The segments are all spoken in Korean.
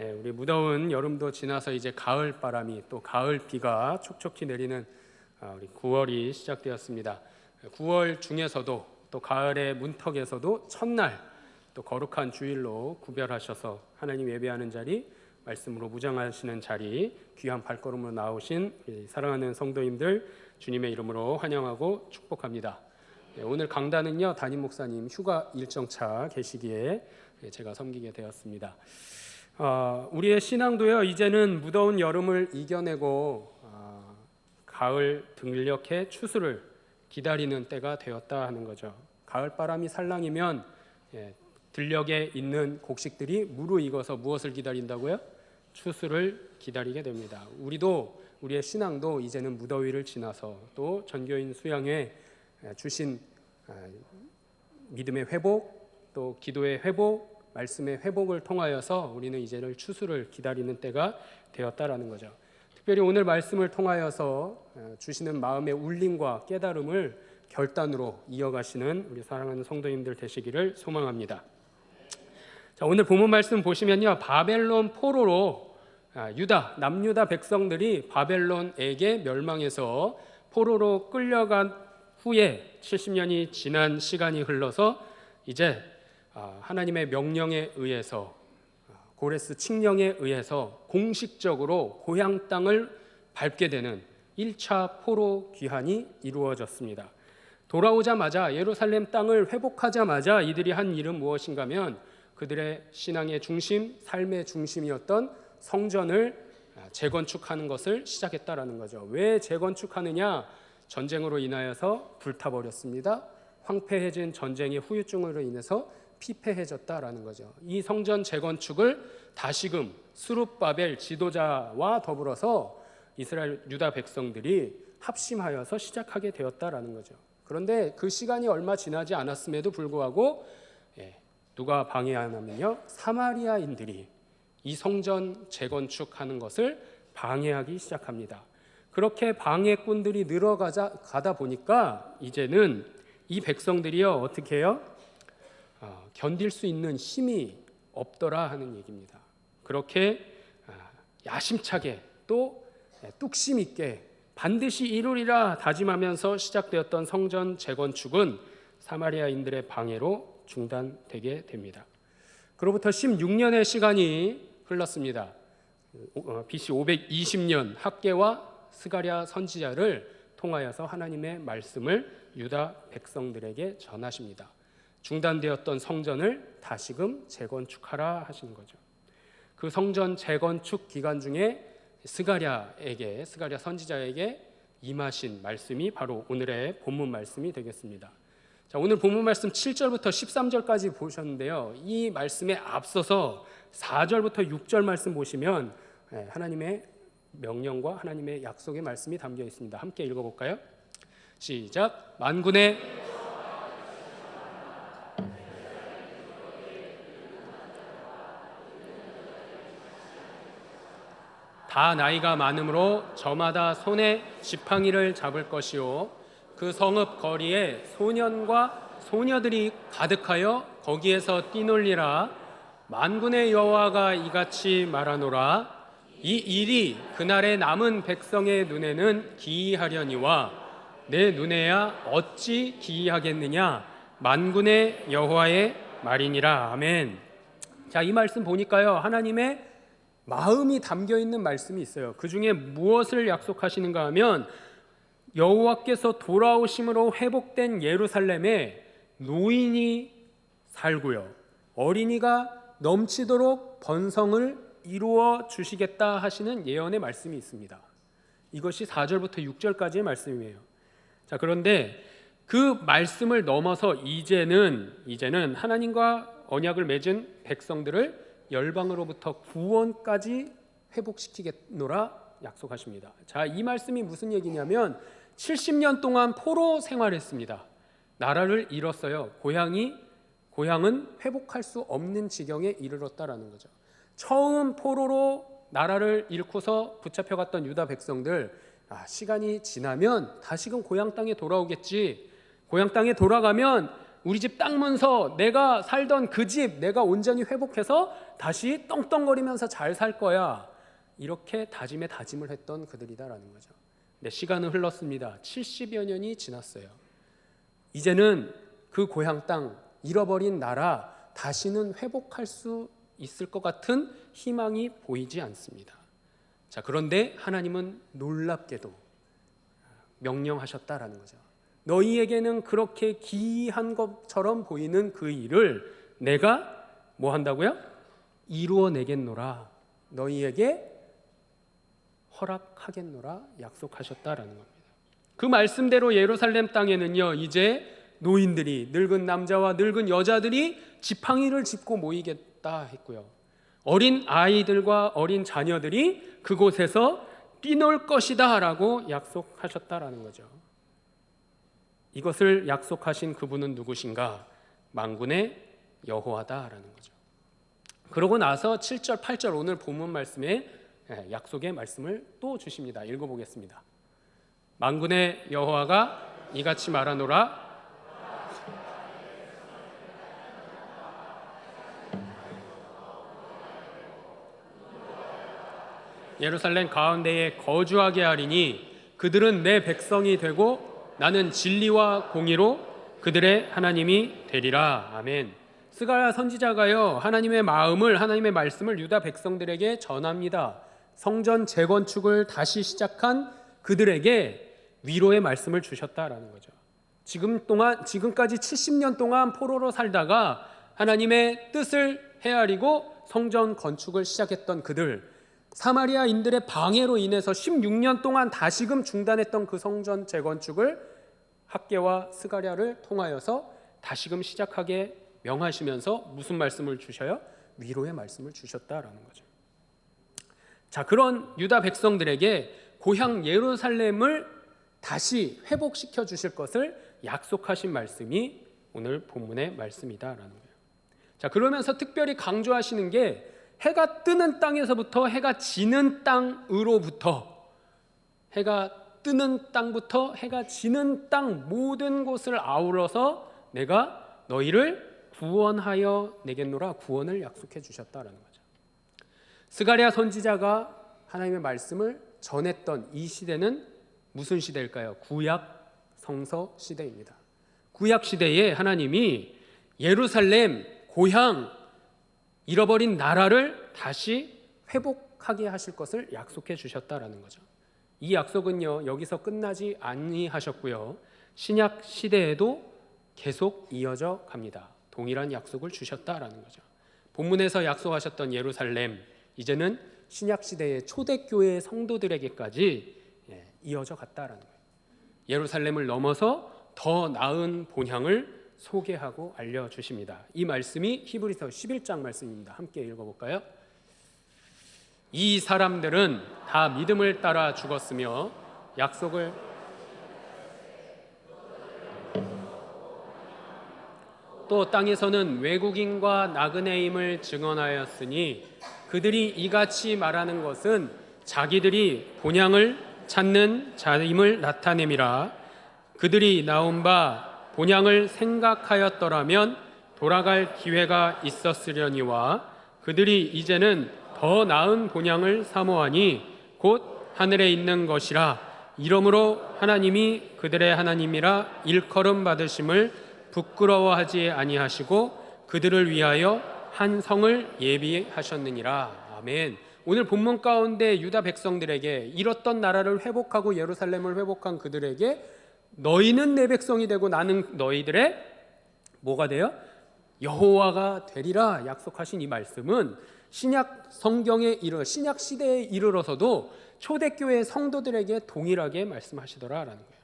우리 무더운 여름도 지나서 이제 가을 바람이 또 가을 비가 촉촉히 내리는 우리 9월이 시작되었습니다. 9월 중에서도 또 가을의 문턱에서도 첫날 또 거룩한 주일로 구별하셔서 하나님 예배하는 자리, 말씀으로 무장하시는 자리, 귀한 발걸음으로 나오신 사랑하는 성도님들 주님의 이름으로 환영하고 축복합니다. 오늘 강단은요, 담임 목사님 휴가 일정차 계시기에 제가 섬기게 되었습니다. 우리의 신앙도요, 이제는 무더운 여름을 이겨내고 가을 등력해 추수를 기다리는 때가 되었다 하는 거죠. 가을 바람이 살랑이면 들녘에 있는 곡식들이 무르익어서 무엇을 기다린다고요? 추수를 기다리게 됩니다. 우리의 신앙도 이제는 무더위를 지나서 또 전교인 수양회 주신 믿음의 회복, 또 기도의 회복, 말씀의 회복을 통하여서 우리는 이제는 추수를 기다리는 때가 되었다라는 거죠. 특별히 오늘 말씀을 통하여서 주시는 마음의 울림과 깨달음을 결단으로 이어가시는 우리 사랑하는 성도님들 되시기를 소망합니다. 자, 오늘 본문 말씀 보시면요, 바벨론 포로로 남유다 백성들이 바벨론에게 멸망해서 포로로 끌려간 후에 70년이 지난 시간이 흘러서 이제 하나님의 명령에 의해서 고레스 칙령에 의해서 공식적으로 고향 땅을 밟게 되는 1차 포로 귀환이 이루어졌습니다. 돌아오자마자 예루살렘 땅을 회복하자마자 이들이 한 일은 무엇인가 하면 그들의 신앙의 중심, 삶의 중심이었던 성전을 재건축하는 것을 시작했다라는 거죠. 왜 재건축하느냐? 전쟁으로 인하여서 불타버렸습니다. 황폐해진 전쟁의 후유증으로 인해서 피폐해졌다라는 거죠. 이 성전 재건축을 다시금 스룹바벨 지도자와 더불어서 이스라엘 유다 백성들이 합심하여서 시작하게 되었다라는 거죠. 그런데 그 시간이 얼마 지나지 않았음에도 불구하고 누가 방해하냐면요, 사마리아인들이 이 성전 재건축하는 것을 방해하기 시작합니다. 그렇게 방해꾼들이 늘어가다 보니까 이제는 이 백성들이요, 어떻게 해요? 견딜 수 있는 힘이 없더라 하는 얘기입니다. 그렇게 야심차게 또 뚝심 있게 반드시 이루리라 다짐하면서 시작되었던 성전 재건축은 사마리아인들의 방해로 중단되게 됩니다. 그로부터 16년의 시간이 흘렀습니다. BC 520년 학개와 스가랴 선지자를 통하여서 하나님의 말씀을 유다 백성들에게 전하십니다. 중단되었던 성전을 다시금 재건축하라 하시는 거죠. 그 성전 재건축 기간 중에 스가랴 선지자에게 임하신 말씀이 바로 오늘의 본문 말씀이 되겠습니다. 자, 오늘 본문 말씀 7절부터 13절까지 보셨는데요, 이 말씀에 앞서서 4절부터 6절 말씀 보시면 하나님의 명령과 하나님의 약속의 말씀이 담겨 있습니다. 함께 읽어볼까요? 시작. 만군의 다 나이가 많으므로 저마다 손에 지팡이를 잡을 것이요, 그 성읍 거리에 소년과 소녀들이 가득하여 거기에서 뛰놀리라. 만군의 여호와가 이같이 말하노라. 이 일이 그날에 남은 백성의 눈에는 기이하려니와 내 눈에야 어찌 기이하겠느냐. 만군의 여호와의 말이니라. 아멘. 자, 이 말씀 보니까요, 하나님의 마음이 담겨 있는 말씀이 있어요. 그 중에 무엇을 약속하시는가 하면 여호와께서 돌아오심으로 회복된 예루살렘에 노인이 살고요, 어린이가 넘치도록 번성을 이루어 주시겠다 하시는 예언의 말씀이 있습니다. 이것이 4절부터 6절까지의 말씀이에요. 자, 그런데 그 말씀을 넘어서 이제는 하나님과 언약을 맺은 백성들을 열방으로부터 구원까지 회복시키겠노라 약속하십니다. 자, 이 말씀이 무슨 얘기냐면 70년 동안 포로 생활했습니다. 나라를 잃었어요. 고향은 회복할 수 없는 지경에 이르렀다라는 거죠. 처음 포로로 나라를 잃고서 붙잡혀갔던 유다 백성들, 시간이 지나면 다시금 고향 땅에 돌아오겠지, 고향 땅에 돌아가면 우리 집 땅 문서, 내가 살던 그 집 내가 온전히 회복해서 다시 떵떵거리면서 잘 살 거야. 이렇게 다짐에 다짐을 했던 그들이다라는 거죠. 근데 시간은 흘렀습니다. 70여 년이 지났어요. 이제는 그 고향 땅, 잃어버린 나라 다시는 회복할 수 있을 것 같은 희망이 보이지 않습니다. 자, 그런데 하나님은 놀랍게도 명령하셨다라는 거죠. 너희에게는 그렇게 기이한 것처럼 보이는 그 일을 내가 뭐 한다고요? 이루어내겠노라. 너희에게 허락하겠노라 약속하셨다라는 겁니다. 그 말씀대로 예루살렘 땅에는요, 이제 노인들이, 늙은 남자와 늙은 여자들이 지팡이를 짚고 모이겠다 했고요, 어린 아이들과 어린 자녀들이 그곳에서 뛰놀 것이다 라고 약속하셨다라는 거죠. 이것을 약속하신 그분은 누구신가? 만군의 여호와다라는 거죠. 그러고 나서 7절, 8절 오늘 본문 말씀에 약속의 말씀을 또 주십니다. 읽어보겠습니다. 만군의 여호와가 이같이 말하노라. 예루살렘 가운데에 거주하게 하리니 그들은 내 백성이 되고 나는 진리와 공의로 그들의 하나님이 되리라. 아멘. 스가랴 선지자가요, 하나님의 마음을, 하나님의 말씀을 유다 백성들에게 전합니다. 성전 재건축을 다시 시작한 그들에게 위로의 말씀을 주셨다라는 거죠. 지금까지 70년 동안 포로로 살다가 하나님의 뜻을 헤아리고 성전 건축을 시작했던 그들, 사마리아인들의 방해로 인해서 16년 동안 다시금 중단했던 그 성전 재건축을 학개와 스가랴를 통하여서 다시금 시작하게 명하시면서 무슨 말씀을 주셔요? 위로의 말씀을 주셨다라는 거죠. 자, 그런 유다 백성들에게 고향 예루살렘을 다시 회복시켜 주실 것을 약속하신 말씀이 오늘 본문의 말씀이다라는 거예요. 자, 그러면서 특별히 강조하시는 게 해가 뜨는 땅에서부터 해가 지는 땅으로부터, 해가 뜨는 땅부터 해가 지는 땅 모든 곳을 아우러서 내가 너희를 구원하여 내겠노라. 구원을 약속해 주셨다라는 거죠. 스가랴 선지자가 하나님의 말씀을 전했던 이 시대는 무슨 시대일까요? 구약 성서 시대입니다. 구약 시대에 하나님이 예루살렘, 고향, 잃어버린 나라를 다시 회복하게 하실 것을 약속해 주셨다라는 거죠. 이 약속은요, 여기서 끝나지 아니하셨고요, 신약 시대에도 계속 이어져 갑니다. 동일한 약속을 주셨다라는 거죠. 본문에서 약속하셨던 예루살렘, 이제는 신약 시대의 초대교회 성도들에게까지 이어져 갔다라는 거예요. 예루살렘을 넘어서 더 나은 본향을 소개하고 알려주십니다. 이 말씀이 히브리서 11장 말씀입니다. 함께 읽어볼까요? 이 사람들은 다 믿음을 따라 죽었으며 약속을 또 땅에서는 외국인과 나그네임을 증언하였으니 그들이 이같이 말하는 것은 자기들이 본향을 찾는 자임을 나타냄이라. 그들이 나온 바 본향을 생각하였더라면 돌아갈 기회가 있었으려니와 그들이 이제는 더 나은 본향을 사모하니 곧 하늘에 있는 것이라. 이러므로 하나님이 그들의 하나님이라 일컬음 받으심을 부끄러워하지 아니하시고 그들을 위하여 한 성을 예비하셨느니라. 아멘. 오늘 본문 가운데 유다 백성들에게 잃었던 나라를 회복하고 예루살렘을 회복한 그들에게 너희는 내 백성이 되고 나는 너희들의 뭐가 돼요? 여호와가 되리라 약속하신 이 말씀은 신약 성경에 신약 시대에 이르러서도 초대교회 성도들에게 동일하게 말씀하시더라라는 거예요.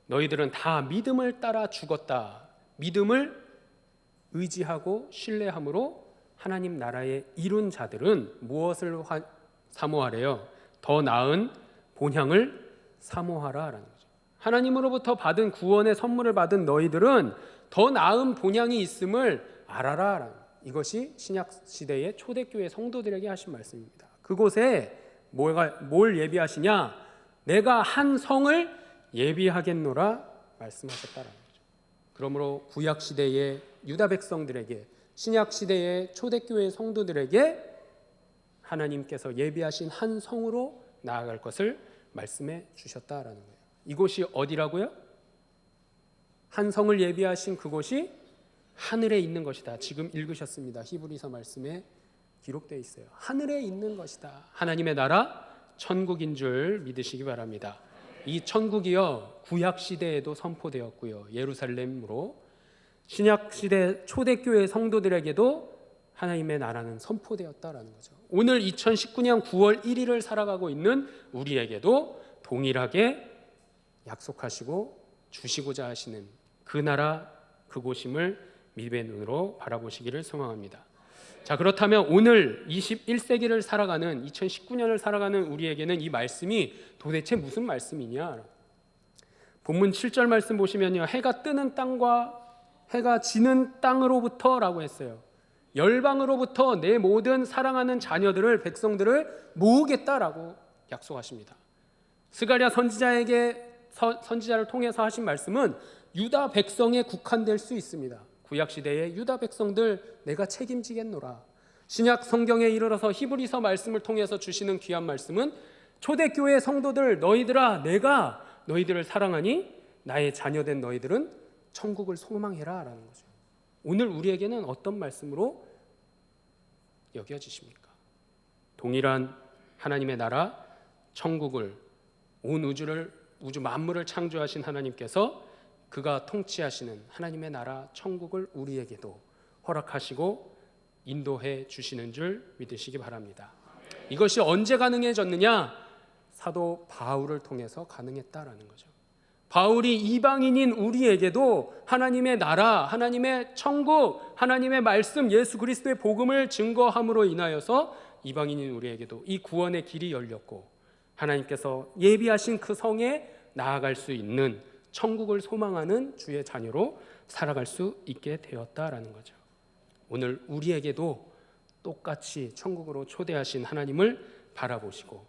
너희들은 다 믿음을 따라 죽었다. 믿음을 의지하고 신뢰함으로 하나님 나라에 이룬 자들은 무엇을 사모하래요? 더 나은 본향을 사모하라라는 거죠. 하나님으로부터 받은 구원의 선물을 받은 너희들은 더 나은 본향이 있음을 알아라. 이것이 신약 시대의 초대교회 성도들에게 하신 말씀입니다. 그곳에 뭘 예비하시냐? 내가 한 성을 예비하겠노라 말씀하셨다라는 거죠. 그러므로 구약 시대의 유다 백성들에게, 신약 시대의 초대교회 성도들에게 하나님께서 예비하신 한 성으로 나아갈 것을 말씀해 주셨다라는 거예요. 이곳이 어디라고요? 한 성을 예비하신 그곳이 하늘에 있는 것이다. 지금 읽으셨습니다. 히브리서 말씀에 기록되어 있어요. 하늘에 있는 것이다. 하나님의 나라 천국인 줄 믿으시기 바랍니다. 이 천국이요, 구약 시대에도 선포되었고요, 예루살렘으로 신약 시대 초대교회 성도들에게도 하나님의 나라는 선포되었다라는 거죠. 오늘 2019년 9월 1일을 살아가고 있는 우리에게도 동일하게 약속하시고 주시고자 하시는 그 나라, 그곳임을 믿음의 눈으로 바라보시기를 소망합니다. 자, 그렇다면 오늘 21세기를 살아가는, 2019년을 살아가는 우리에게는 이 말씀이 도대체 무슨 말씀이냐? 본문 7절 말씀 보시면요, 해가 뜨는 땅과 해가 지는 땅으로부터 라고 했어요. 열방으로부터 내 모든 사랑하는 자녀들을, 백성들을 모으겠다라고 약속하십니다. 스가랴 선지자를 통해서 하신 말씀은 유다 백성에 국한될 수 있습니다. 구약 시대의 유다 백성들 내가 책임지겠노라. 신약 성경에 이르러서 히브리서 말씀을 통해서 주시는 귀한 말씀은 초대교회 성도들, 너희들아, 내가 너희들을 사랑하니 나의 자녀된 너희들은 천국을 소망해라 라는 거죠. 오늘 우리에게는 어떤 말씀으로 여겨지십니까? 동일한 하나님의 나라 천국을, 온 우주 만물을 창조하신 하나님께서 그가 통치하시는 하나님의 나라 천국을 우리에게도 허락하시고 인도해 주시는 줄 믿으시기 바랍니다. 이것이 언제 가능해졌느냐? 사도 바울을 통해서 가능했다라는 거죠. 바울이 이방인인 우리에게도 하나님의 나라, 하나님의 천국, 하나님의 말씀, 예수 그리스도의 복음을 증거함으로 인하여서 이방인인 우리에게도 이 구원의 길이 열렸고, 하나님께서 예비하신 그 성에 나아갈 수 있는 천국을 소망하는 주의 자녀로 살아갈 수 있게 되었다라는 거죠. 오늘 우리에게도 똑같이 천국으로 초대하신 하나님을 바라보시고,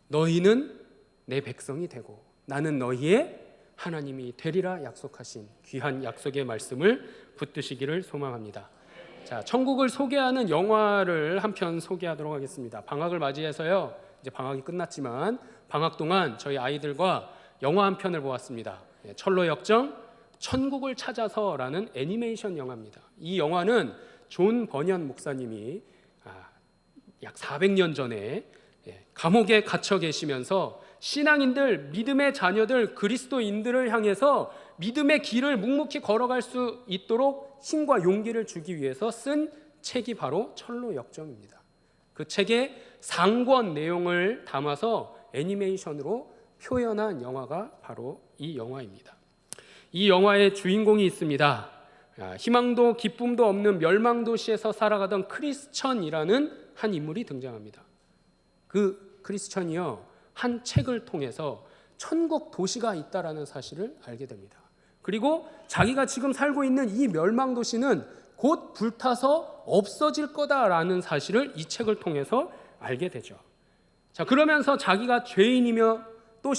너희는 내 백성이 되고 나는 너희의 하나님이 되리라 약속하신 귀한 약속의 말씀을 붙드시기를 소망합니다. 자, 천국을 소개하는 영화를 한 편 소개하도록 하겠습니다. 방학을 맞이해서요, 이제 방학이 끝났지만 방학 동안 저희 아이들과 영화 한 편을 보았습니다. 철로 역정 천국을 찾아서라는 애니메이션 영화입니다. 이 영화는 존 버년 목사님이 약 400년 전에 감옥에 갇혀 계시면서 신앙인들, 믿음의 자녀들, 그리스도인들을 향해서 믿음의 길을 묵묵히 걸어갈 수 있도록 힘과 용기를 주기 위해서 쓴 책이 바로 철로 역정입니다. 그 책의 상권 내용을 담아서 애니메이션으로 표현한 영화가 바로 이 영화입니다. 이 영화의 주인공이 있습니다. 희망도 기쁨도 없는 멸망도시에서 살아가던 크리스천이라는 한 인물이 등장합니다. 그 크리스천이요, 한 책을 통해서 천국 도시가 있다라는 사실을 알게 됩니다. 그리고 자기가 지금 살고 있는 이 멸망도시는 곧 불타서 없어질 거다라는 사실을 이 책을 통해서 알게 되죠. 자, 그러면서 자기가 죄인이며 또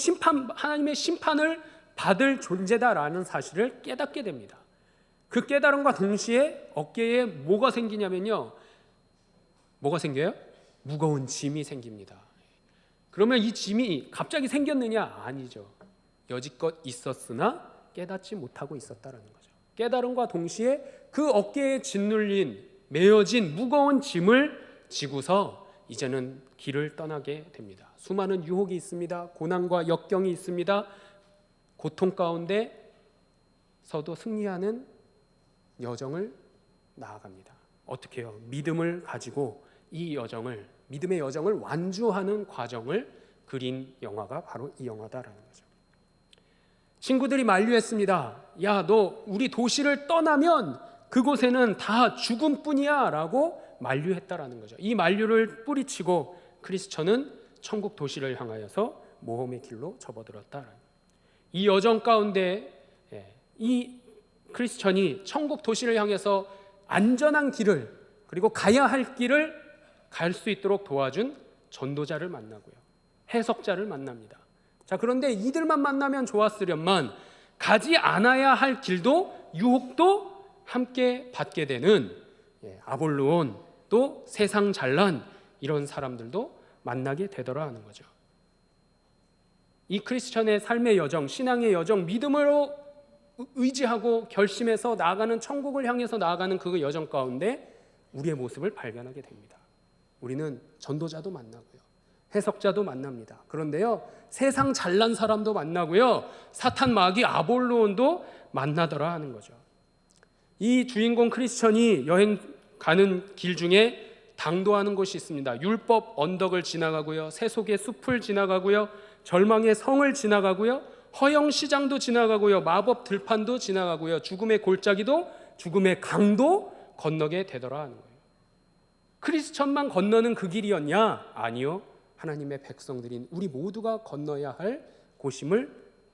하나님의 심판을 받을 존재다라는 사실을 깨닫게 됩니다. 그 깨달음과 동시에 어깨에 뭐가 생기냐면요, 뭐가 생겨요? 무거운 짐이 생깁니다. 그러면 이 짐이 갑자기 생겼느냐? 아니죠. 여지껏 있었으나 깨닫지 못하고 있었다라는 거죠. 깨달음과 동시에 그 어깨에 짓눌린, 메어진 무거운 짐을 지고서 이제는 길을 떠나게 됩니다. 수많은 유혹이 있습니다. 고난과 역경이 있습니다. 고통 가운데서도 승리하는 여정을 나아갑니다. 어떻게 해요? 믿음을 가지고 이 여정을, 믿음의 여정을 완주하는 과정을 그린 영화가 바로 이 영화다라는 거죠. 친구들이 만류했습니다. 야, 너 우리 도시를 떠나면 그곳에는 다 죽음뿐이야 라고 만류했다라는 거죠. 이 만류를 뿌리치고 크리스천은 천국 도시를 향하여서 모험의 길로 접어들었다. 이 여정 가운데 이 크리스천이 천국 도시를 향해서 안전한 길을, 그리고 가야 할 길을 갈 수 있도록 도와준 전도자를 만나고요, 해석자를 만납니다. 자, 그런데 이들만 만나면 좋았으련만 가지 않아야 할 길도 유혹도 함께 받게 되는 아볼로온, 또 세상 잘난 이런 사람들도 만나게 되더라 하는 거죠. 이 크리스천의 삶의 여정, 신앙의 여정, 믿음으로 의지하고 결심해서 나아가는, 천국을 향해서 나아가는 그 여정 가운데 우리의 모습을 발견하게 됩니다. 우리는 전도자도 만나고요, 해석자도 만납니다. 그런데요, 세상 잘난 사람도 만나고요, 사탄 마귀 아볼로온도 만나더라 하는 거죠. 이 주인공 크리스천이 여행 가는 길 중에 당도하는 곳이 있습니다. 율법 언덕을 지나가고요, 세속의 숲을 지나가고요, 절망의 성을 지나가고요, 허영 시장도 지나가고요, 마법 들판도 지나가고요, 죽음의 골짜기도, 죽음의 강도 건너게 되더라 하는 거예요. 크리스천만 건너는 그 길이었냐? 아니요. 하나님의 백성들인 우리 모두가 건너야 할 곳임을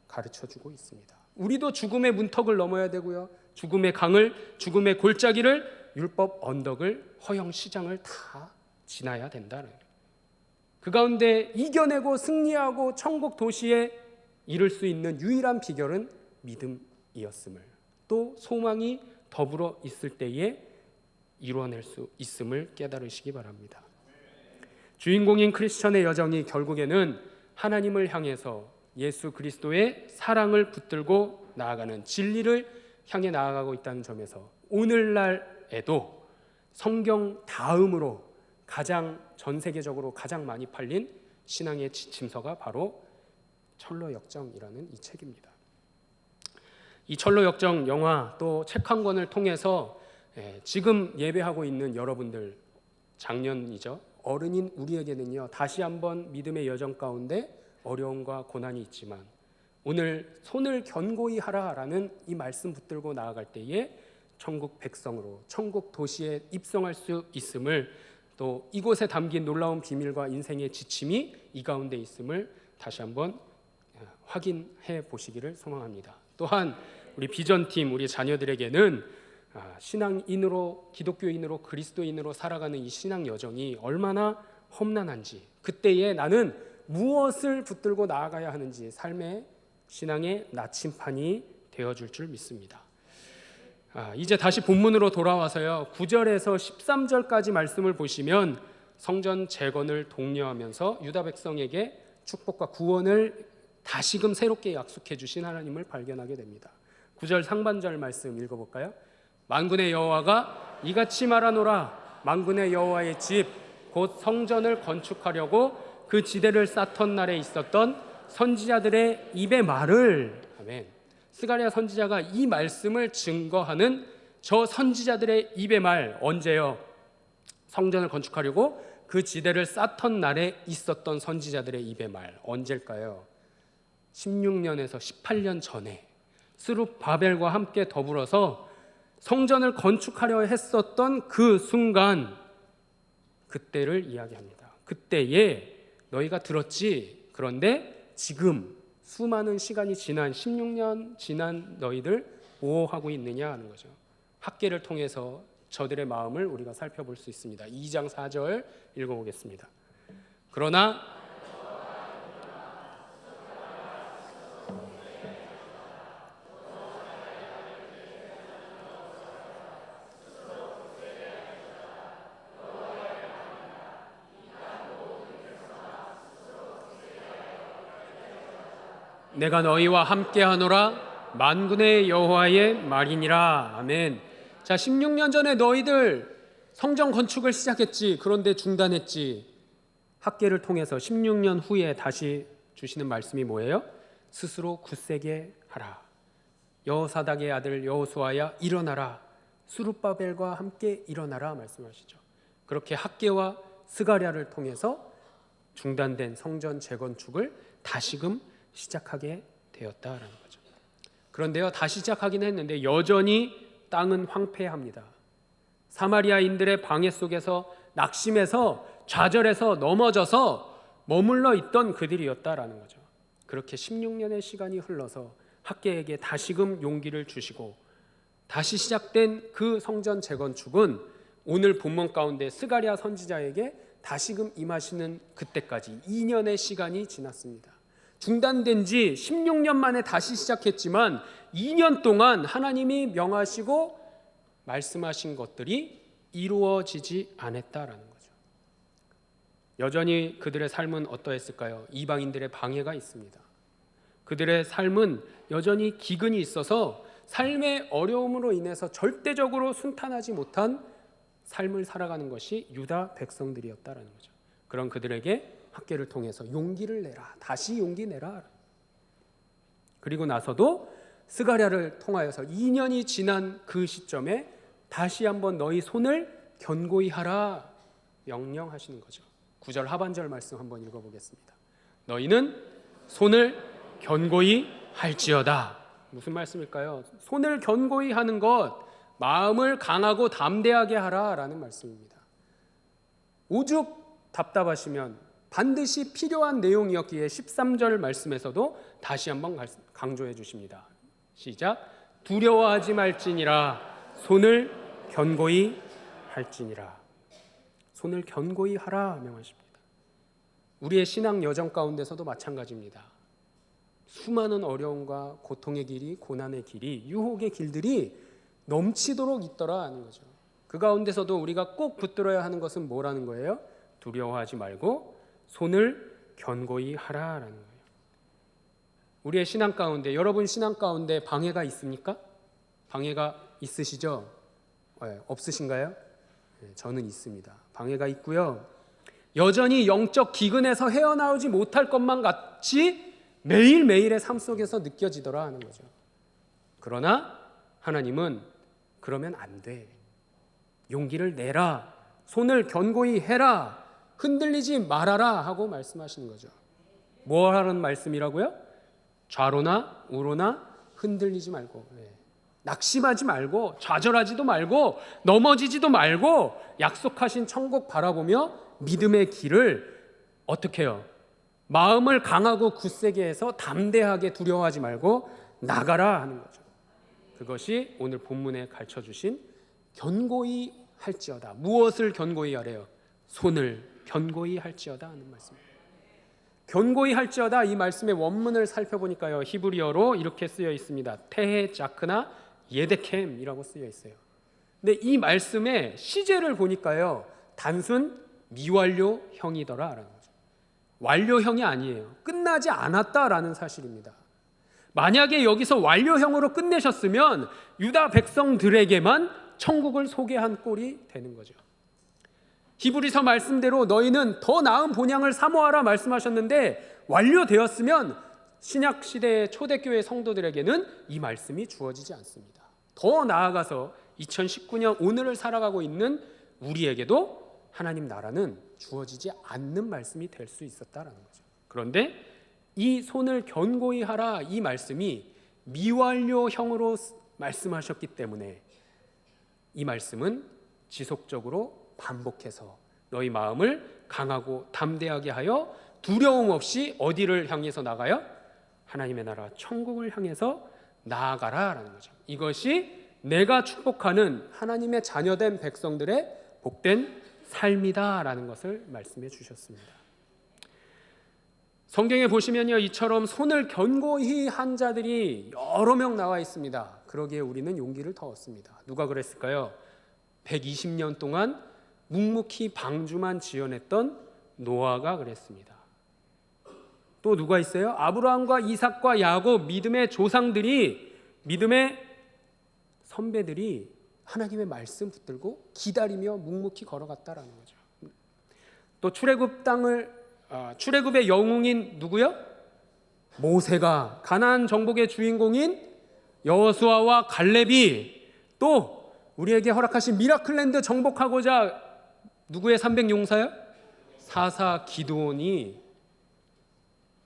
가르쳐주고 있습니다. 우리도 죽음의 문턱을 넘어야 되고요, 죽음의 강을, 죽음의 골짜기를, 율법 언덕을, 허영 시장을 다 지나야 된다는 거예요. 그 가운데 이겨내고 승리하고 천국 도시에 이룰 수 있는 유일한 비결은 믿음이었음을, 또 소망이 더불어 있을 때에 이루어낼 수 있음을 깨달으시기 바랍니다. 주인공인 크리스천의 여정이 결국에는 하나님을 향해서 예수 그리스도의 사랑을 붙들고 나아가는, 진리를 향해 나아가고 있다는 점에서 오늘날에도 성경 다음으로 가장 전 세계적으로 가장 많이 팔린 신앙의 지침서가 바로 철로역정이라는 이 책입니다. 이 철로역정 영화 또 책 한 권을 통해서 지금 예배하고 있는 여러분들, 작년이죠, 어른인 우리에게는요, 다시 한번 믿음의 여정 가운데 어려움과 고난이 있지만 오늘 손을 견고히 하라라는 이 말씀 붙들고 나아갈 때에 천국 백성으로 천국 도시에 입성할 수 있음을, 또 이곳에 담긴 놀라운 비밀과 인생의 지침이 이 가운데 있음을 다시 한번 확인해 보시기를 소망합니다. 또한 우리 비전팀, 우리 자녀들에게는 신앙인으로, 기독교인으로, 그리스도인으로 살아가는 이 신앙 여정이 얼마나 험난한지, 그때에 나는 무엇을 붙들고 나아가야 하는지 삶의 신앙의 나침판이 되어줄 줄 믿습니다. 이제 다시 본문으로 돌아와서요, 9절에서 13절까지 말씀을 보시면 성전 재건을 독려하면서 유다 백성에게 축복과 구원을 다시금 새롭게 약속해 주신 하나님을 발견하게 됩니다. 9절 상반절 말씀 읽어볼까요? 만군의 여호와가 이같이 말하노라. 만군의 여호와의 집 곧 성전을 건축하려고 그 지대를 쌓던 날에 있었던 선지자들의 입의 말을, 아멘. 스가랴 선지자가 이 말씀을 증거하는 저 선지자들의 입의 말, 언제요? 성전을 건축하려고 그 지대를 쌓던 날에 있었던 선지자들의 입의 말, 언제일까요? 16년에서 18년 전에 스룹바벨과 함께 더불어서 성전을 건축하려 했었던 그 순간, 그때를 이야기합니다. 그때에 너희가 들었지? 그런데 지금 수많은 시간이 지난 16년 지난 너희들 뭐 하고 있느냐 하는 거죠. 학계를 통해서 저들의 마음을 우리가 살펴볼 수 있습니다. 2장 4절 읽어보겠습니다. 그러나 내가 너희와 함께하노라. 만군의 여호와의 말이니라. 아멘. 자, 16년 전에 너희들 성전 건축을 시작했지. 그런데 중단했지. 학계를 통해서 16년 후에 다시 주시는 말씀이 뭐예요? 스스로 굳세게 하라. 여호사닥의 아들 여호수아야 일어나라. 스룹바벨과 함께 일어나라 말씀하시죠. 그렇게 학계와 스가랴를 통해서 중단된 성전 재건축을 다시금 시작하게 되었다라는 거죠. 그런데요, 다시 시작하긴 했는데 여전히 땅은 황폐합니다. 사마리아인들의 방해 속에서 낙심해서 좌절해서 넘어져서 머물러 있던 그들이었다라는 거죠. 그렇게 16년의 시간이 흘러서 학계에게 다시금 용기를 주시고 다시 시작된 그 성전 재건축은 오늘 본문 가운데 스가랴 선지자에게 다시금 임하시는 그때까지 2년의 시간이 지났습니다. 중단된 지 16년 만에 다시 시작했지만 2년 동안 하나님이 명하시고 말씀하신 것들이 이루어지지 않았다라는 거죠. 여전히 그들의 삶은 어떠했을까요? 이방인들의 방해가 있습니다. 그들의 삶은 여전히 기근이 있어서 삶의 어려움으로 인해서 절대적으로 순탄하지 못한 삶을 살아가는 것이 유다 백성들이었다라는 거죠. 그런 그들에게 학개를 통해서 용기를 내라, 다시 용기 내라. 그리고 나서도 스가랴를 통하여서 2년이 지난 그 시점에 다시 한번 너희 손을 견고히 하라 명령하시는 거죠. 9절 하반절 말씀 한번 읽어보겠습니다. 너희는 손을 견고히 할지어다. 무슨 말씀일까요? 손을 견고히 하는 것, 마음을 강하고 담대하게 하라라는 말씀입니다. 오죽 답답하시면 반드시 필요한 내용이었기에 13절 말씀에서도 다시 한번 강조해 주십니다. 시작. 두려워하지 말지니라. 손을 견고히 할지니라. 손을 견고히 하라 명하십니다. 우리의 신앙 여정 가운데서도 마찬가지입니다. 수많은 어려움과 고통의 길이, 고난의 길이, 유혹의 길들이 넘치도록 있더라 하는 거죠. 그 가운데서도 우리가 꼭 붙들어야 하는 것은 뭐라는 거예요? 두려워하지 말고 손을 견고히 하라라는 거예요. 우리의 신앙 가운데, 여러분 신앙 가운데 방해가 있습니까? 방해가 있으시죠? 없으신가요? 저는 있습니다. 방해가 있고요. 여전히 영적 기근에서 헤어나오지 못할 것만 같이 매일매일의 삶 속에서 느껴지더라 하는 거죠. 그러나 하나님은 그러면 안 돼. 용기를 내라. 손을 견고히 해라. 흔들리지 말아라 하고 말씀하시는 거죠. 뭐 하라는 말씀이라고요? 좌로나 우로나 흔들리지 말고, 낙심하지 말고, 좌절하지도 말고, 넘어지지도 말고, 약속하신 천국 바라보며 믿음의 길을 어떻게 해요? 마음을 강하고 굳세게 해서 담대하게 두려워하지 말고 나가라 하는 거죠. 그것이 오늘 본문에 가르쳐주신 견고히 할지어다. 무엇을 견고히 하래요? 손을 견고히 할지어다 하는 말씀입니다. 견고히 할지어다, 이 말씀의 원문을 살펴보니까요, 히브리어로 이렇게 쓰여 있습니다. 테헤 자크나 예데켐이라고 쓰여 있어요. 근데 이 말씀의 시제를 보니까요, 단순 미완료형이더라라는 거죠. 완료형이 아니에요. 끝나지 않았다라는 사실입니다. 만약에 여기서 완료형으로 끝내셨으면 유다 백성들에게만 천국을 소개한 꼴이 되는 거죠. 히브리서 말씀대로 너희는 더 나은 본향을 사모하라 말씀하셨는데, 완료되었으면 신약 시대의 초대교회 성도들에게는 이 말씀이 주어지지 않습니다. 더 나아가서 2019년 오늘을 살아가고 있는 우리에게도 하나님 나라는 주어지지 않는 말씀이 될 수 있었다라는 거죠. 그런데 이 손을 견고히 하라, 이 말씀이 미완료형으로 말씀하셨기 때문에 이 말씀은 지속적으로 반복해서 너희 마음을 강하고 담대하게 하여 두려움 없이 어디를 향해서 나가요? 하나님의 나라 천국을 향해서 나아가라라는 거죠. 이것이 내가 축복하는 하나님의 자녀된 백성들의 복된 삶이다라는 것을 말씀해 주셨습니다. 성경에 보시면요, 이처럼 손을 견고히 한 자들이 여러 명 나와 있습니다. 그러기에 우리는 용기를 더 얻습니다. 누가 그랬을까요? 120년 동안 묵묵히 방주만 지어냈던 노아가 그랬습니다. 또 누가 있어요? 아브라함과 이삭과 야곱, 믿음의 조상들이, 믿음의 선배들이 하나님의 말씀 붙들고 기다리며 묵묵히 걸어갔다라는 거죠. 또 출애굽의 영웅인 누구요? 모세가, 가나안 정복의 주인공인 여호수아와 갈렙이, 또 우리에게 허락하신 미라클랜드 정복하고자 누구의 300용사요? 사사 기드온이,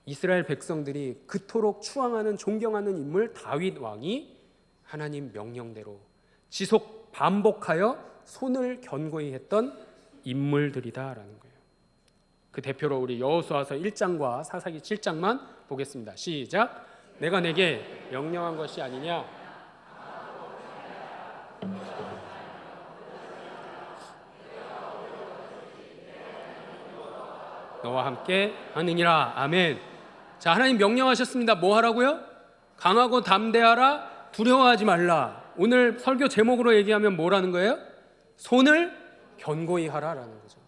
이스라엘 백성들이 그토록 추앙하는 존경하는 인물 다윗 왕이 하나님 명령대로 지속 반복하여 손을 견고히 했던 인물들이다라는 거예요. 그 대표로 우리 여호수아서 1장과 사사기 7장만 보겠습니다. 시작. 내가 내게 명령한 것이 아니냐? 너와 함께 하느니라. 아멘. 자, 하나님 명령하셨습니다. 뭐 하라고요? 강하고 담대하라, 두려워하지 말라. 오늘 설교 제목으로 얘기하면 뭐라는 거예요? 손을 견고히 하라라는 거죠.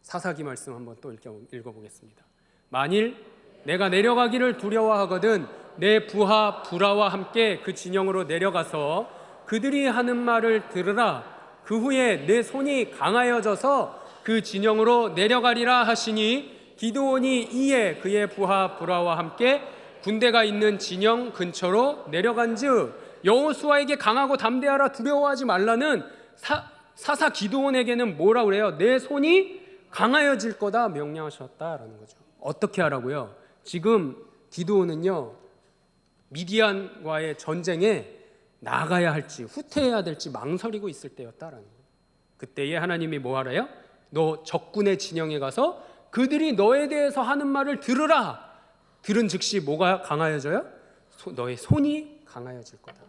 사사기 말씀 한번 또 읽어보겠습니다. 만일 내가 내려가기를 두려워하거든 내 부하 부라와 함께 그 진영으로 내려가서 그들이 하는 말을 들으라. 그 후에 내 손이 강하여져서 그 진영으로 내려가리라 하시니 기드온이 이에 그의 부하 부라와 함께 군대가 있는 진영 근처로 내려간즉 여호수아에게 강하고 담대하라 두려워하지 말라는 사사 기드온에게는 뭐라 그래요? 내 손이 강하여질 거다 명령하셨다라는 거죠. 어떻게 하라고요? 지금 기드온은요 미디안과의 전쟁에 나가야 할지 후퇴해야 될지 망설이고 있을 때였다라는 거예요. 그때에 하나님이 뭐 하래요? 너 적군의 진영에 가서 그들이 너에 대해서 하는 말을 들으라. 들은 즉시 뭐가 강하여져요? 너의 손이 강하여질 거다.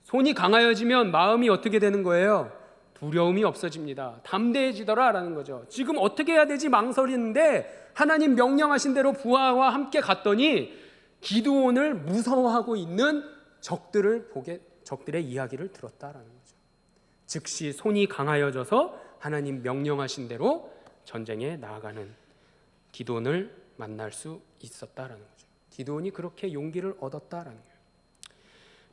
손이 강하여지면 마음이 어떻게 되는 거예요? 두려움이 없어집니다. 담대해지더라라는 거죠. 지금 어떻게 해야 되지 망설이는데 하나님 명령하신 대로 부하와 함께 갔더니 기드온을 무서워하고 있는 적들의 이야기를 들었다라는 거죠. 즉시 손이 강하여져서 하나님 명령하신 대로 전쟁에 나아가는 기드온을 만날 수 있었다라는 거죠. 기드온이 그렇게 용기를 얻었다라는 거예요.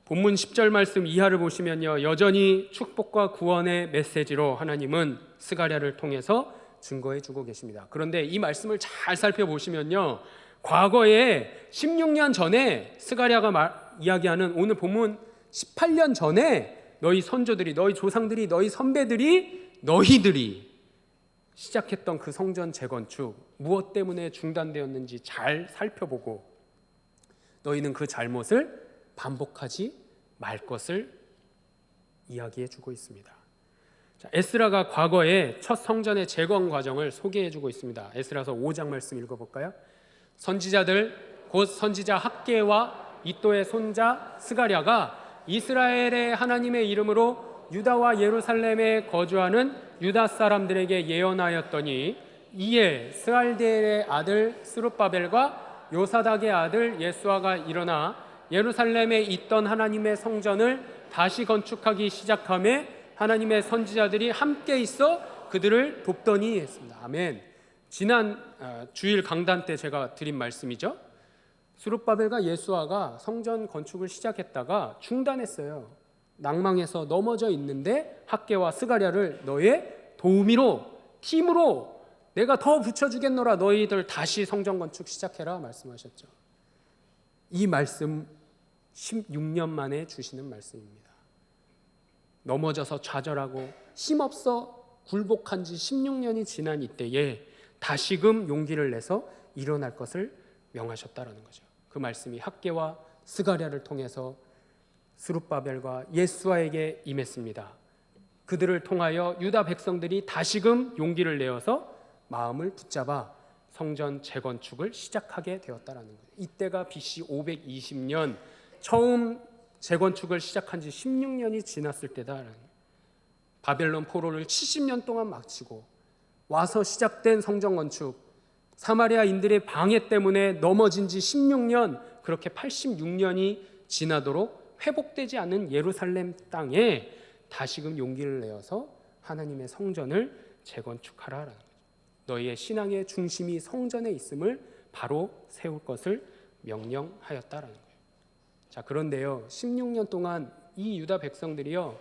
본문 10절 말씀 이하를 보시면요, 여전히 축복과 구원의 메시지로 하나님은 스가랴를 통해서 증거해 주고 계십니다. 그런데 이 말씀을 잘 살펴보시면요, 과거에 16년 전에 스가랴가 이야기하는 오늘 본문 18년 전에 너희 선조들이, 너희 조상들이, 너희 선배들이, 너희들이 시작했던 그 성전 재건축 무엇 때문에 중단되었는지 잘 살펴보고 너희는 그 잘못을 반복하지 말 것을 이야기해 주고 있습니다. 자, 에스라가 과거에 첫 성전의 재건 과정을 소개해 주고 있습니다. 에스라서 5장 말씀 읽어볼까요? 선지자들 곧 선지자 학개와 이또의 손자 스가랴가 이스라엘의 하나님의 이름으로 유다와 예루살렘에 거주하는 유다 사람들에게 예언하였더니 이에 스알디엘의 아들 스룹바벨과 요사닥의 아들 예수아가 일어나 예루살렘에 있던 하나님의 성전을 다시 건축하기 시작하며 하나님의 선지자들이 함께 있어 그들을 돕더니 했습니다. 아멘. 지난 주일 강단 때 제가 드린 말씀이죠. 스룹바벨과 예수아가 성전 건축을 시작했다가 중단했어요. 낭망해서 넘어져 있는데 학개와 스가랴를 너의 도우미로, 팀으로 내가 더 붙여주겠노라. 너희들 다시 성전 건축 시작해라 말씀하셨죠. 이 말씀 16년 만에 주시는 말씀입니다. 넘어져서 좌절하고 힘없어 굴복한 지 16년이 지난 이때에 다시금 용기를 내서 일어날 것을 명하셨다라는 거죠. 그 말씀이 학개와 스가랴를 통해서 스룹바벨과 예수아에게 임했습니다. 그들을 통하여 유다 백성들이 다시금 용기를 내어서 마음을 붙잡아 성전 재건축을 시작하게 되었다라는 거예요. 이때가 BC 520년 처음 재건축을 시작한 지 16년이 지났을 때다라는 거예요. 바벨론 포로를 70년 동안 마치고 와서 시작된 성전 건축, 사마리아인들의 방해 때문에 넘어진 지 16년, 그렇게 86년이 지나도록 회복되지 않은 예루살렘 땅에 다시금 용기를 내어서 하나님의 성전을 재건축하라라는 거죠. 너희의 신앙의 중심이 성전에 있음을 바로 세울 것을 명령하였다라는 거예요. 자, 그런데요, 16년 동안 이 유다 백성들이요,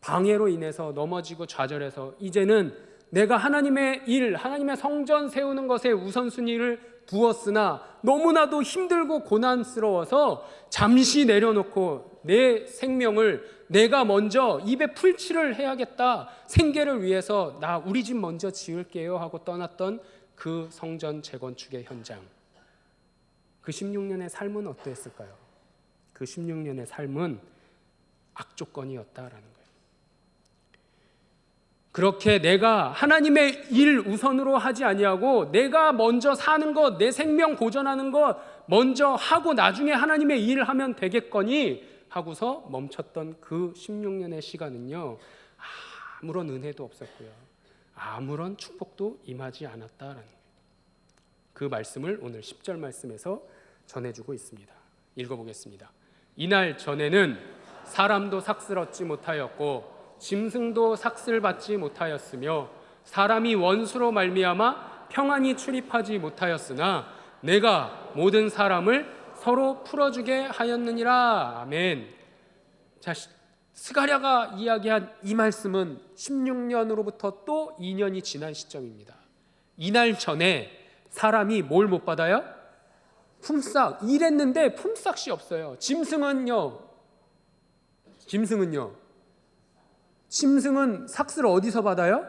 방해로 인해서 넘어지고 좌절해서 이제는 내가 하나님의 일, 하나님의 성전 세우는 것에 우선순위를 두었으나 너무나도 힘들고 고난스러워서 잠시 내려놓고 내 생명을 내가 먼저 입에 풀칠을 해야겠다, 생계를 위해서 나 우리 집 먼저 지을게요 하고 떠났던 그 성전 재건축의 현장, 그 16년의 삶은 어땠을까요? 그 16년의 삶은 악조건이었다라는 거예요. 그렇게 내가 하나님의 일 우선으로 하지 아니하고 내가 먼저 사는 것, 내 생명 보존하는 것 먼저 하고 나중에 하나님의 일을 하면 되겠거니 하고서 멈췄던 그 16년의 시간은요, 아무런 은혜도 없었고요, 아무런 축복도 임하지 않았다라는 거예요. 그 말씀을 오늘 10절 말씀에서 전해주고 있습니다. 읽어보겠습니다. 이날 전에는 사람도 삭슬 얻지 못하였고 짐승도 삭슬 받지 못하였으며 사람이 원수로 말미암아 평안히 출입하지 못하였으나 내가 모든 사람을 서로 풀어주게 하였느니라. 아멘. 자, 스가랴가 이야기한 이 말씀은 16년으로부터 또 2년이 지난 시점입니다. 이날 전에 사람이 뭘 못 받아요? 품삯. 일했는데 품삯이 없어요. 짐승은요? 짐승은 삭스를 어디서 받아요?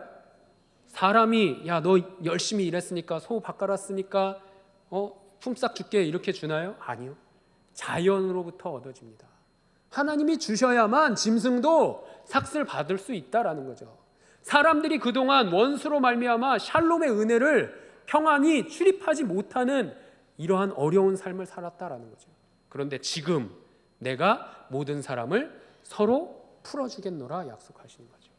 사람이 야, 너 열심히 일했으니까 소 바꿔놨으니까 품삯 줄게 이렇게 주나요? 아니요. 자연으로부터 얻어집니다. 하나님이 주셔야만 짐승도 삭스를 받을 수 있다라는 거죠. 사람들이 그동안 원수로 말미암아 샬롬의 은혜를 평안히 출입하지 못하는 이러한 어려운 삶을 살았다라는 거죠. 그런데 지금 내가 모든 사람을 서로 풀어주겠노라 약속하시는 거죠.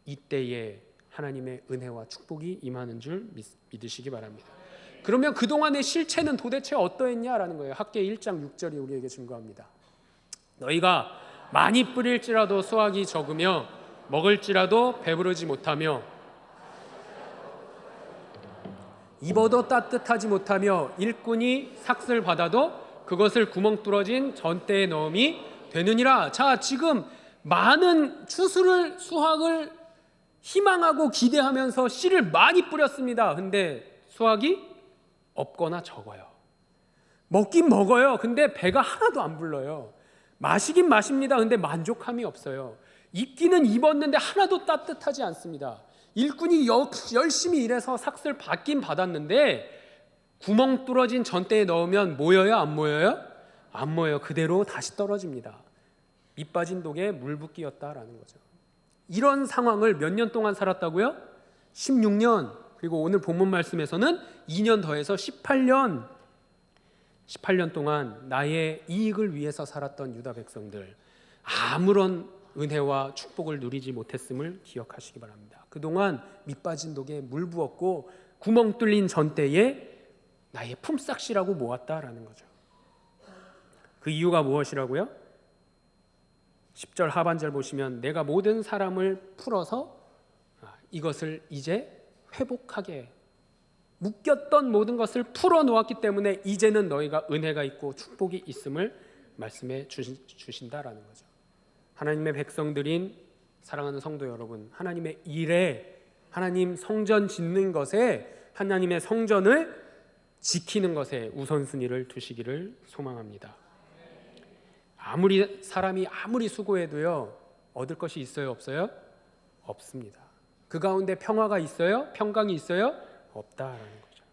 이때에 하나님의 은혜와 축복이 임하는 줄 믿으시기 바랍니다. 그러면 그동안의 실체는 도대체 어떠했냐라는 거예요. 학계 1장 6절이 우리에게 증거합니다. 너희가 많이 뿌릴지라도 수확이 적으며 먹을지라도 배부르지 못하며 입어도 따뜻하지 못하며 일꾼이 삭슬 받아도 그것을 구멍 뚫어진 전대에 넣음이 되느니라. 자, 지금 많은 수확을 희망하고 기대하면서 씨를 많이 뿌렸습니다. 근데 수확이 없거나 적어요. 먹긴 먹어요. 근데 배가 하나도 안 불러요. 마시긴 마십니다. 근데 만족함이 없어요. 입기는 입었는데 하나도 따뜻하지 않습니다. 일꾼이 열심히 일해서 삭슬 받긴 받았는데 구멍 뚫어진 전대에 넣으면 모여요? 안 모여요? 안 모여요. 그대로 다시 떨어집니다. 밑 빠진 독에 물 붓기였다라는 거죠. 이런 상황을 몇 년 동안 살았다고요? 16년. 그리고 오늘 본문 말씀에서는 2년 더해서 18년 동안 나의 이익을 위해서 살았던 유다 백성들, 아무런 은혜와 축복을 누리지 못했음을 기억하시기 바랍니다. 그동안 밑 빠진 독에 물 부었고 구멍 뚫린 전대에 나의 품삯이라고 모았다라는 거죠. 그 이유가 무엇이라고요? 10절 하반절 보시면 내가 모든 사람을 풀어서 이것을 이제 회복하게, 묶였던 모든 것을 풀어놓았기 때문에 이제는 너희가 은혜가 있고 축복이 있음을 말씀해 주신다라는 거죠. 하나님의 백성들인 사랑하는 성도 여러분, 하나님의 일에, 하나님 성전 짓는 것에, 하나님의 성전을 지키는 것에 우선순위를 두시기를 소망합니다. 사람이 아무리 수고해도요, 얻을 것이 있어요, 없어요? 없습니다. 그 가운데 평화가 있어요? 평강이 있어요? 없다라는 거죠.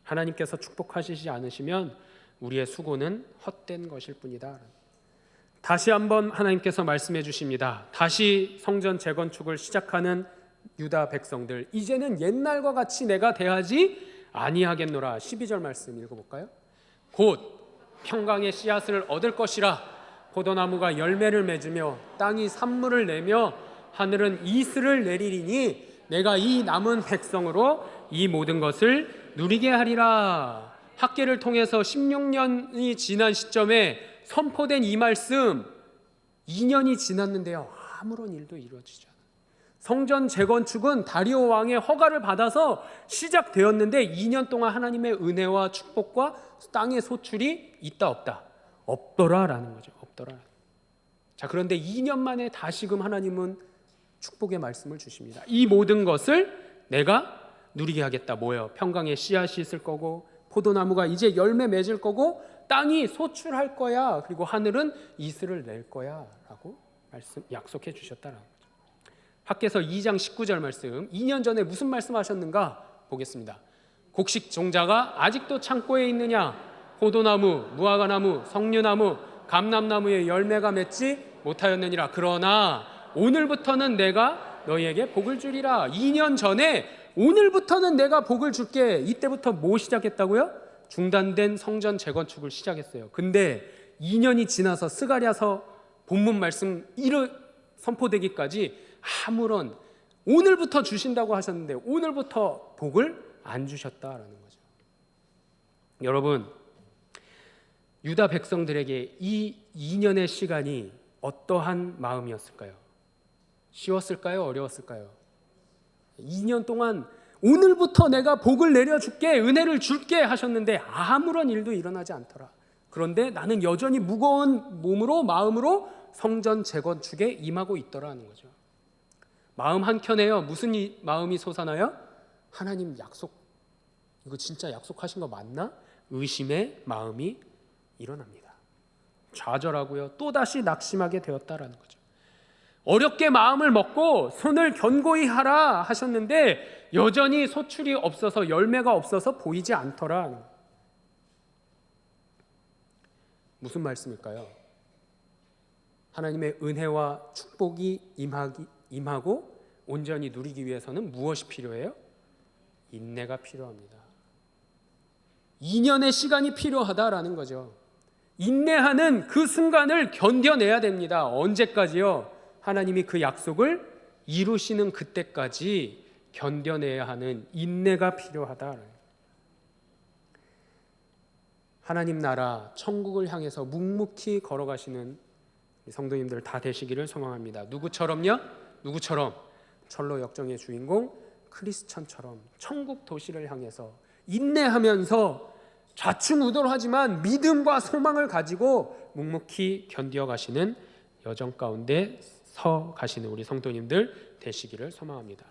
하나님께서 축복하시지 않으시면 우리의 수고는 헛된 것일 뿐이다. 다시 한번 하나님께서 말씀해 주십니다. 다시 성전 재건축을 시작하는 유다 백성들, 이제는 옛날과 같이 내가 대하지 아니하겠노라. 12절 말씀 읽어볼까요? 곧 평강의 씨앗을 얻을 것이라. 포도나무가 열매를 맺으며 땅이 산물을 내며 하늘은 이슬을 내리리니 내가 이 남은 백성으로 이 모든 것을 누리게 하리라. 학계를 통해서 16년이 지난 시점에 선포된 이 말씀, 2년이 지났는데요, 아무런 일도 이루어지지 않아요. 성전 재건축은 다리오 왕의 허가를 받아서 시작되었는데 2년 동안 하나님의 은혜와 축복과 땅의 소출이 있다 없다? 없더라라는 거죠. 없더라. 자, 그런데 2년 만에 다시금 하나님은 축복의 말씀을 주십니다. 이 모든 것을 내가 누리게 하겠다. 뭐예요? 평강의 씨앗이 있을 거고, 포도나무가 이제 열매 맺을 거고, 땅이 소출할 거야. 그리고 하늘은 이슬을 낼 거야 라고 약속해 주셨다라는 거죠. 학개서 2장 19절 말씀, 2년 전에 무슨 말씀하셨는가 보겠습니다. 곡식 종자가 아직도 창고에 있느냐? 포도나무, 무화과나무, 석류나무, 감람나무의 열매가 맺지 못하였느니라. 그러나 오늘부터는 내가 너희에게 복을 주리라. 2년 전에 오늘부터는 내가 복을 줄게. 이때부터 뭐 시작했다고요? 중단된 성전 재건축을 시작했어요. 근데 2년이 지나서 스가랴서 본문 말씀 선포되기까지 아무런, 오늘부터 주신다고 하셨는데 오늘부터 복을 안 주셨다라는 거죠. 여러분, 유다 백성들에게 이 2년의 시간이 어떠한 마음이었을까요? 쉬웠을까요? 어려웠을까요? 2년 동안 오늘부터 내가 복을 내려줄게, 은혜를 줄게 하셨는데 아무런 일도 일어나지 않더라. 그런데 나는 여전히 무거운 몸으로, 마음으로 성전 재건축에 임하고 있더라는 거죠. 마음 한켠에요, 무슨 마음이 솟아나요? 하나님 약속, 이거 진짜 약속하신 거 맞나? 의심의 마음이 일어납니다. 좌절하고요, 또다시 낙심하게 되었다라는 거죠. 어렵게 마음을 먹고 손을 견고히 하라 하셨는데 여전히 소출이 없어서, 열매가 없어서 보이지 않더라. 무슨 말씀일까요? 하나님의 은혜와 축복이 임하고 온전히 누리기 위해서는 무엇이 필요해요? 인내가 필요합니다. 2년의 시간이 필요하다라는 거죠. 인내하는 그 순간을 견뎌내야 됩니다. 언제까지요? 하나님이 그 약속을 이루시는 그때까지 견뎌내야 하는 인내가 필요하다. 하나님 나라 천국을 향해서 묵묵히 걸어가시는 성도님들 다 되시기를 소망합니다. 누구처럼요? 누구처럼? 철로 역정의 주인공 크리스천처럼 천국 도시를 향해서 인내하면서 좌충우돌하지만 믿음과 소망을 가지고 묵묵히 견뎌가시는 여정 가운데 서 가시는 우리 성도님들 되시기를 소망합니다.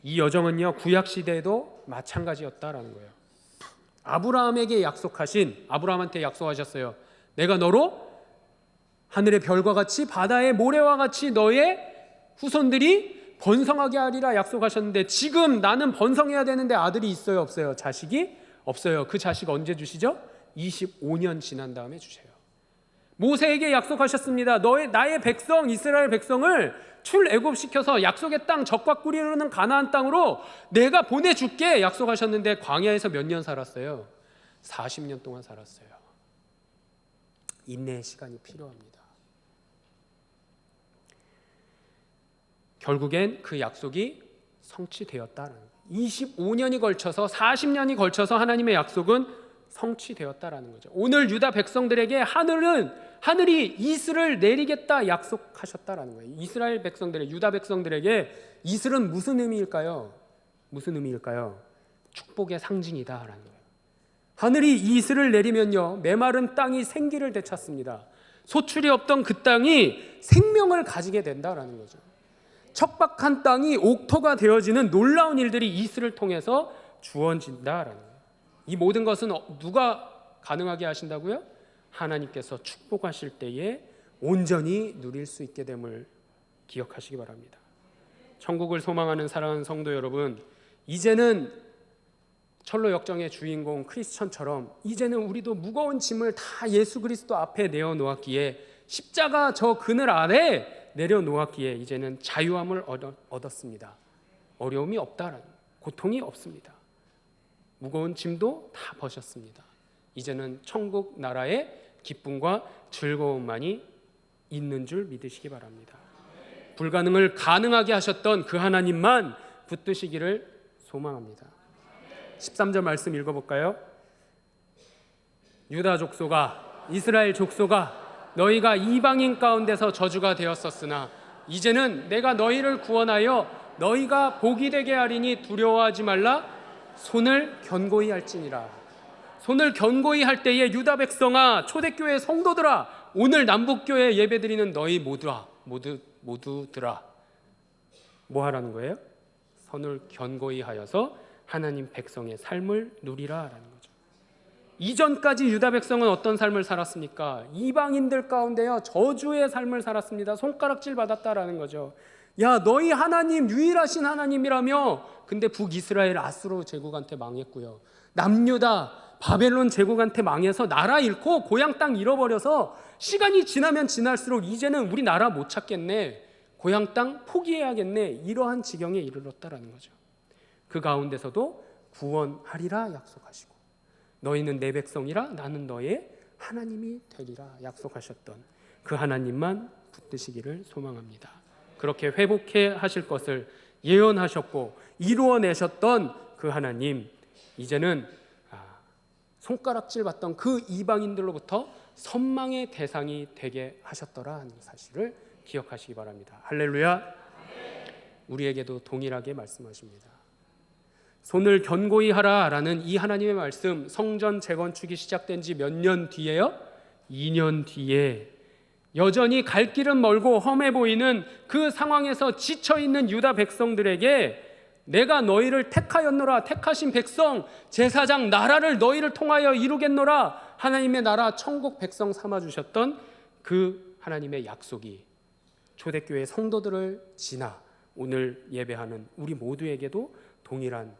이 여정은요, 구약 시대에도 마찬가지였다라는 거예요. 아브라함에게 약속하신, 아브라함한테 약속하셨어요. 내가 너로 하늘의 별과 같이 바다의 모래와 같이 너의 후손들이 번성하게 하리라 약속하셨는데 지금 나는 번성해야 되는데 아들이 있어요, 없어요? 자식이 없어요. 그 자식 언제 주시죠? 25년 지난 다음에 주세요. 모세에게 약속하셨습니다. 나의 백성 이스라엘 백성을 출애굽시켜서 약속의 땅 적과 꿀이 흐르는 가나안 땅으로 내가 보내줄게 약속하셨는데 광야에서 몇 년 살았어요? 40년 동안 살았어요. 인내의 시간이 필요합니다. 결국엔 그 약속이 성취되었다는, 25년이 걸쳐서 40년이 걸쳐서 하나님의 약속은 성취되었다라는 거죠. 오늘 유다 백성들에게 하늘이 이슬을 내리겠다 약속하셨다라는 거예요. 이스라엘 백성들의, 유다 백성들에게 이슬은 무슨 의미일까요? 무슨 의미일까요? 축복의 상징이다라는 거예요. 하늘이 이슬을 내리면요, 메마른 땅이 생기를 되찾습니다. 소출이 없던 그 땅이 생명을 가지게 된다라는 거죠. 척박한 땅이 옥토가 되어지는 놀라운 일들이 이슬을 통해서 주어진다라는 거예요. 이 모든 것은 누가 가능하게 하신다고요? 하나님께서 축복하실 때에 온전히 누릴 수 있게 됨을 기억하시기 바랍니다. 천국을 소망하는 사랑하는 성도 여러분, 이제는 철로 역정의 주인공 크리스천처럼 이제는 우리도 무거운 짐을 다 예수 그리스도 앞에 내어놓았기에, 십자가 저 그늘 아래 내려놓았기에 이제는 자유함을 얻었습니다. 어려움이 없다라는, 고통이 없습니다. 무거운 짐도 다 버셨습니다. 이제는 천국 나라의 기쁨과 즐거움만이 있는 줄 믿으시기 바랍니다. 불가능을 가능하게 하셨던 그 하나님만 붙드시기를 소망합니다. 13절 말씀 읽어볼까요? 유다 족속아, 이스라엘 족속아, 너희가 이방인 가운데서 저주가 되었었으나 이제는 내가 너희를 구원하여 너희가 복이 되게 하리니 두려워하지 말라. 손을 견고히 할지니라. 손을 견고히 할 때에 유다 백성아, 초대교회 성도들아, 오늘 남북교회 예배드리는 너희 모두들아, 뭐 하라는 거예요? 손을 견고히 하여서 하나님 백성의 삶을 누리라라는 거죠. 이전까지 유다 백성은 어떤 삶을 살았습니까? 이방인들 가운데요, 저주의 삶을 살았습니다. 손가락질 받았다라는 거죠. 야, 너희 하나님 유일하신 하나님이라며. 근데 북이스라엘 아수르 제국한테 망했고요, 남유다 바벨론 제국한테 망해서 나라 잃고 고향 땅 잃어버려서 시간이 지나면 지날수록 이제는 우리 나라 못 찾겠네, 고향 땅 포기해야겠네, 이러한 지경에 이르렀다라는 거죠. 그 가운데서도 구원하리라 약속하시고, 너희는 내 백성이라 나는 너의 하나님이 되리라 약속하셨던 그 하나님만 붙드시기를 소망합니다. 그렇게 회복해 하실 것을 예언하셨고 이루어내셨던 그 하나님, 이제는 손가락질 받던 그 이방인들로부터 선망의 대상이 되게 하셨더라 하는 사실을 기억하시기 바랍니다. 할렐루야. 우리에게도 동일하게 말씀하십니다. 손을 견고히 하라라는 이 하나님의 말씀, 성전 재건축이 시작된 지 몇 년 뒤에요? 2년 뒤에 여전히 갈 길은 멀고 험해 보이는 그 상황에서 지쳐있는 유다 백성들에게 내가 너희를 택하였노라, 택하신 백성, 제사장, 나라를 너희를 통하여 이루겠노라, 하나님의 나라 천국 백성 삼아주셨던 그 하나님의 약속이 초대교회 성도들을 지나 오늘 예배하는 우리 모두에게도 동일한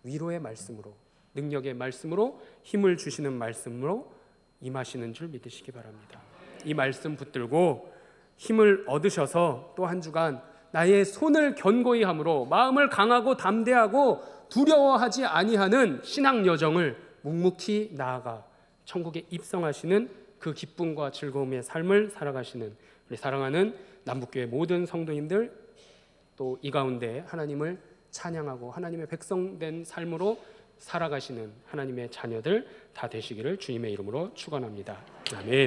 위로의 말씀으로, 능력의 말씀으로, 힘을 주시는 말씀으로 임하시는 줄 믿으시기 바랍니다. 이 말씀 붙들고 힘을 얻으셔서 또 한 주간 나의 손을 견고히 함으로 마음을 강하고 담대하고 두려워하지 아니하는 신앙 여정을 묵묵히 나아가 천국에 입성하시는 그 기쁨과 즐거움의 삶을 살아가시는 우리 사랑하는 남북교회 모든 성도님들, 또 이 가운데 하나님을 찬양하고 하나님의 백성된 삶으로 살아가시는 하나님의 자녀들 다 되시기를 주님의 이름으로 축원합니다. 아멘.